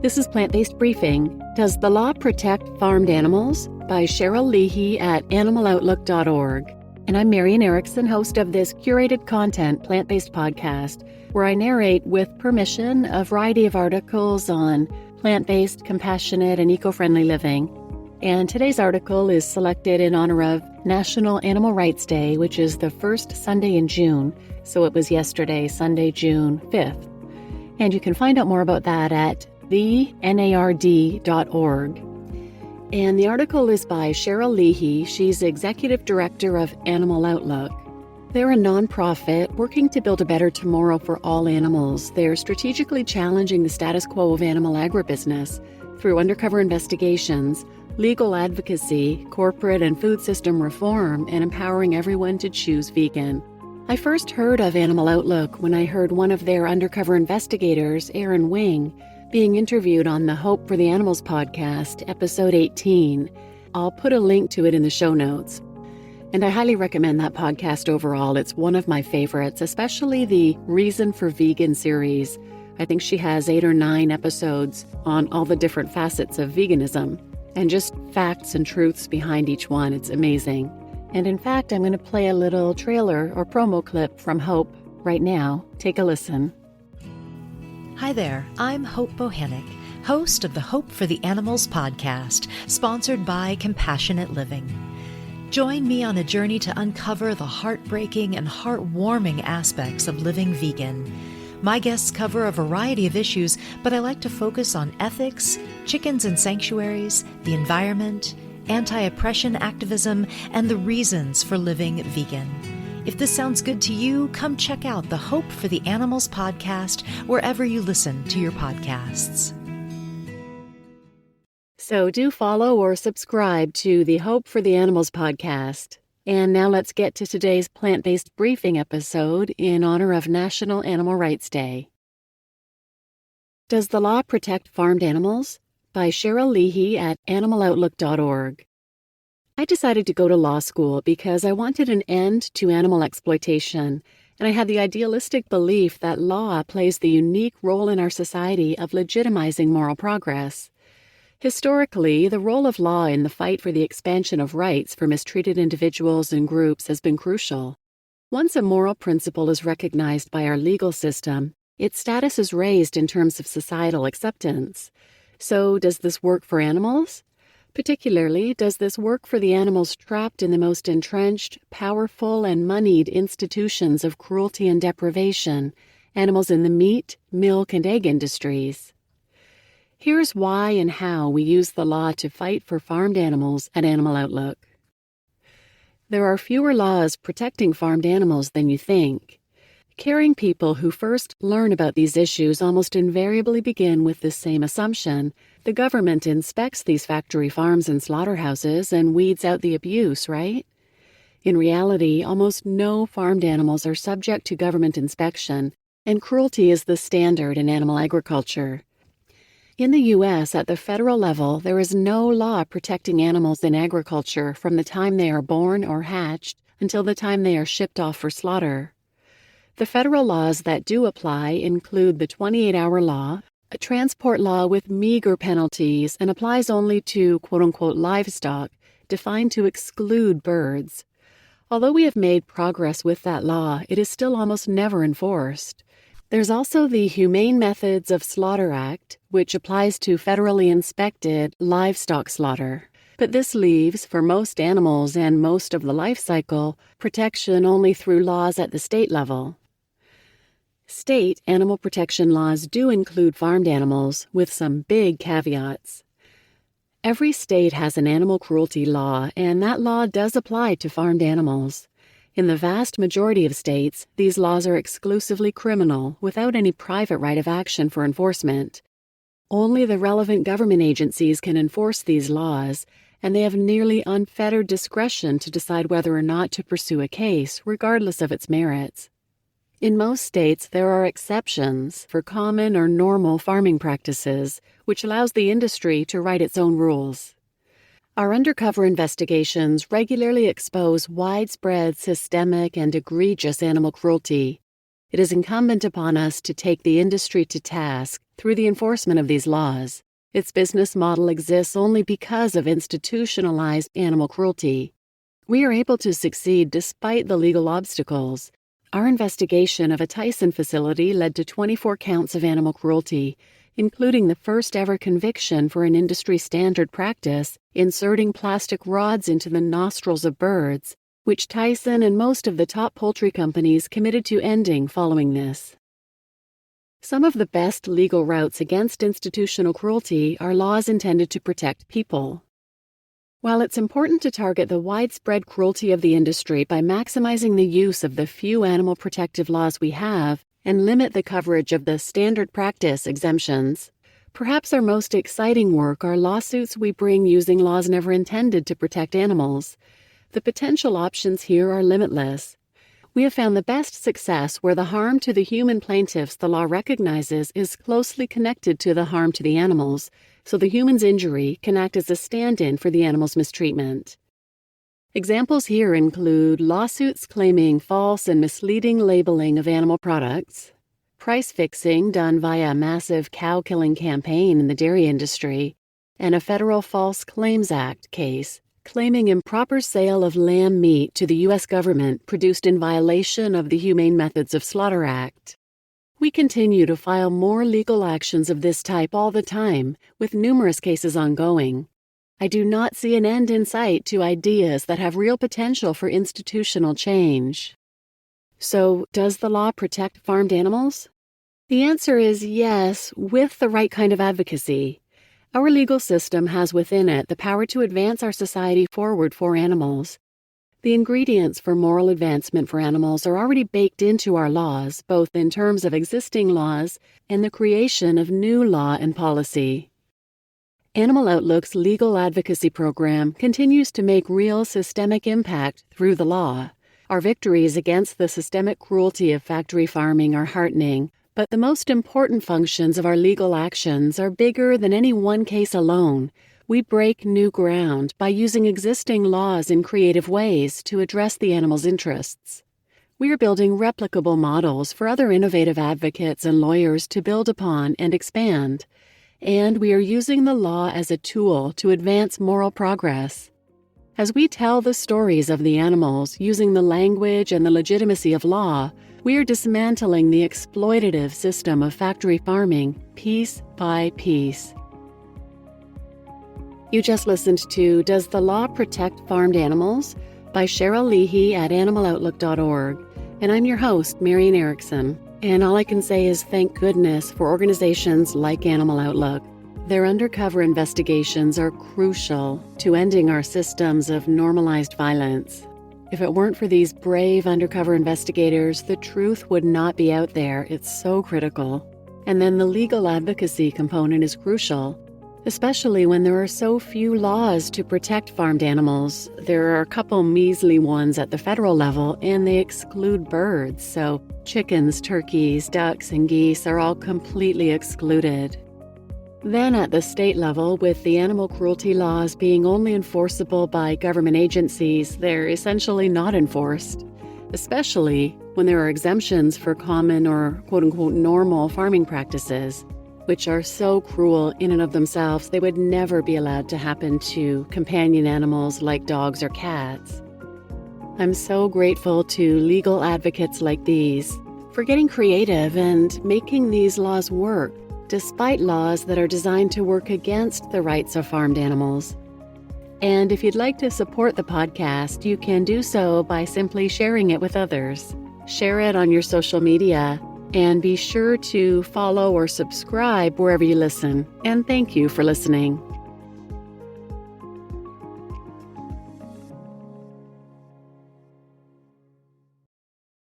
This is Plant-Based Briefing. Does the law protect farmed animals? By Cheryl Leahy at animaloutlook.org. And I'm Marian Erickson, host of this curated content Plant-Based podcast, where I narrate with permission a variety of articles on plant-based, compassionate, and eco-friendly living. And today's article is selected in honor of National Animal Rights Day, which is the first Sunday in June. So it was yesterday, Sunday, June 5th. And you can find out more about that at thenard.org. And the article is by Cheryl Leahy. She's Executive Director of Animal Outlook. They're a nonprofit working to build a better tomorrow for all animals. They're strategically challenging the status quo of animal agribusiness through undercover investigations, legal advocacy, corporate and food system reform, and empowering everyone to choose vegan. I first heard of Animal Outlook when I heard one of their undercover investigators, Aaron Wing, being interviewed on the Hope for the Animals podcast, episode 18. I'll put a link to it in the show notes. And I highly recommend that podcast overall. It's one of my favorites, especially the Reason for Vegan series. I think she has 8 or 9 episodes on all the different facets of veganism and just facts and truths behind each one. It's amazing. And in fact, I'm going to play a little trailer or promo clip from Hope right now. Take a listen. Hi there, I'm Hope Bohannick, host of the Hope for the Animals podcast, sponsored by Compassionate Living. Join me on a journey to uncover the heartbreaking and heartwarming aspects of living vegan. My guests cover a variety of issues, but I like to focus on ethics, chickens and sanctuaries, the environment, anti-oppression activism, and the reasons for living vegan. If this sounds good to you, come check out the Hope for the Animals podcast wherever you listen to your podcasts. So do follow or subscribe to the Hope for the Animals podcast. And now let's get to today's Plant-Based Briefing episode in honor of National Animal Rights Day. Does the law protect farmed animals? By Cheryl Leahy at animaloutlook.org. I decided to go to law school because I wanted an end to animal exploitation, and I had the idealistic belief that law plays the unique role in our society of legitimizing moral progress. Historically, the role of law in the fight for the expansion of rights for mistreated individuals and groups has been crucial. Once a moral principle is recognized by our legal system, its status is raised in terms of societal acceptance. So, does this work for animals? Particularly, does this work for the animals trapped in the most entrenched, powerful, and moneyed institutions of cruelty and deprivation, animals in the meat, milk, and egg industries? Here's why and how we use the law to fight for farmed animals at Animal Outlook. There are fewer laws protecting farmed animals than you think. Caring people who first learn about these issues almost invariably begin with the same assumption. The government inspects these factory farms and slaughterhouses and weeds out the abuse, right? In reality, almost no farmed animals are subject to government inspection, and cruelty is the standard in animal agriculture. In the U.S., at the federal level, there is no law protecting animals in agriculture from the time they are born or hatched until the time they are shipped off for slaughter. The federal laws that do apply include the 28-hour law, a transport law with meager penalties and applies only to quote-unquote livestock, defined to exclude birds. Although we have made progress with that law, it is still almost never enforced. There's also the Humane Methods of Slaughter Act, which applies to federally inspected livestock slaughter. But this leaves, for most animals and most of the life cycle, protection only through laws at the state level. State animal protection laws do include farmed animals, with some big caveats. Every state has an animal cruelty law, and that law does apply to farmed animals. In the vast majority of states, these laws are exclusively criminal, without any private right of action for enforcement. Only the relevant government agencies can enforce these laws, and they have nearly unfettered discretion to decide whether or not to pursue a case, regardless of its merits. In most states, there are exceptions for common or normal farming practices, which allows the industry to write its own rules. Our undercover investigations regularly expose widespread, systemic, and egregious animal cruelty. it is incumbent upon us to take the industry to task through the enforcement of these laws. Its business model exists only because of institutionalized animal cruelty. We are able to succeed despite the legal obstacles. Our investigation of a Tyson facility led to 24 counts of animal cruelty, including the first-ever conviction for an industry-standard practice inserting plastic rods into the nostrils of birds, which Tyson and most of the top poultry companies committed to ending following this. Some of the best legal routes against institutional cruelty are laws intended to protect people. While it's important to target the widespread cruelty of the industry by maximizing the use of the few animal protective laws we have and limit the coverage of the standard practice exemptions, perhaps our most exciting work are lawsuits we bring using laws never intended to protect animals. The potential options here are limitless. We have found the best success where the harm to the human plaintiffs the law recognizes is closely connected to the harm to the animals, so the human's injury can act as a stand-in for the animal's mistreatment. Examples here include lawsuits claiming false and misleading labeling of animal products, price fixing done via a massive cow-killing campaign in the dairy industry, and a federal False Claims Act case claiming improper sale of lamb meat to the U.S. government produced in violation of the Humane Methods of Slaughter Act. We continue to file more legal actions of this type all the time, with numerous cases ongoing. I do not see an end in sight to ideas that have real potential for institutional change. So, does the law protect farmed animals? The answer is yes, with the right kind of advocacy. Our legal system has within it the power to advance our society forward for animals. The ingredients for moral advancement for animals are already baked into our laws, both in terms of existing laws and the creation of new law and policy. Animal Outlook's legal advocacy program continues to make real systemic impact through the law. Our victories against the systemic cruelty of factory farming are heartening, but the most important functions of our legal actions are bigger than any one case alone. We break new ground by using existing laws in creative ways to address the animal's interests. We are building replicable models for other innovative advocates and lawyers to build upon and expand. And we are using the law as a tool to advance moral progress. As we tell the stories of the animals using the language and the legitimacy of law, we are dismantling the exploitative system of factory farming piece by piece. You just listened to Does the Law Protect Farmed Animals? By Cheryl Leahy at animaloutlook.org. And I'm your host, Marian Erickson. And all I can say is thank goodness for organizations like Animal Outlook. Their undercover investigations are crucial to ending our systems of normalized violence. If it weren't for these brave undercover investigators, the truth would not be out there. It's so critical. And then the legal advocacy component is crucial, especially when there are so few laws to protect farmed animals. There are a couple measly ones at the federal level, and they exclude birds, so chickens, turkeys, ducks, and geese are all completely excluded. Then at the state level, with the animal cruelty laws being only enforceable by government agencies, they're essentially not enforced, especially when there are exemptions for common or quote-unquote normal farming practices, which are so cruel in and of themselves they would never be allowed to happen to companion animals like dogs or cats. I'm so grateful to legal advocates like these for getting creative and making these laws work, despite laws that are designed to work against the rights of farmed animals. And if you'd like to support the podcast, you can do so by simply sharing it with others. Share it on your social media, and be sure to follow or subscribe wherever you listen. And thank you for listening.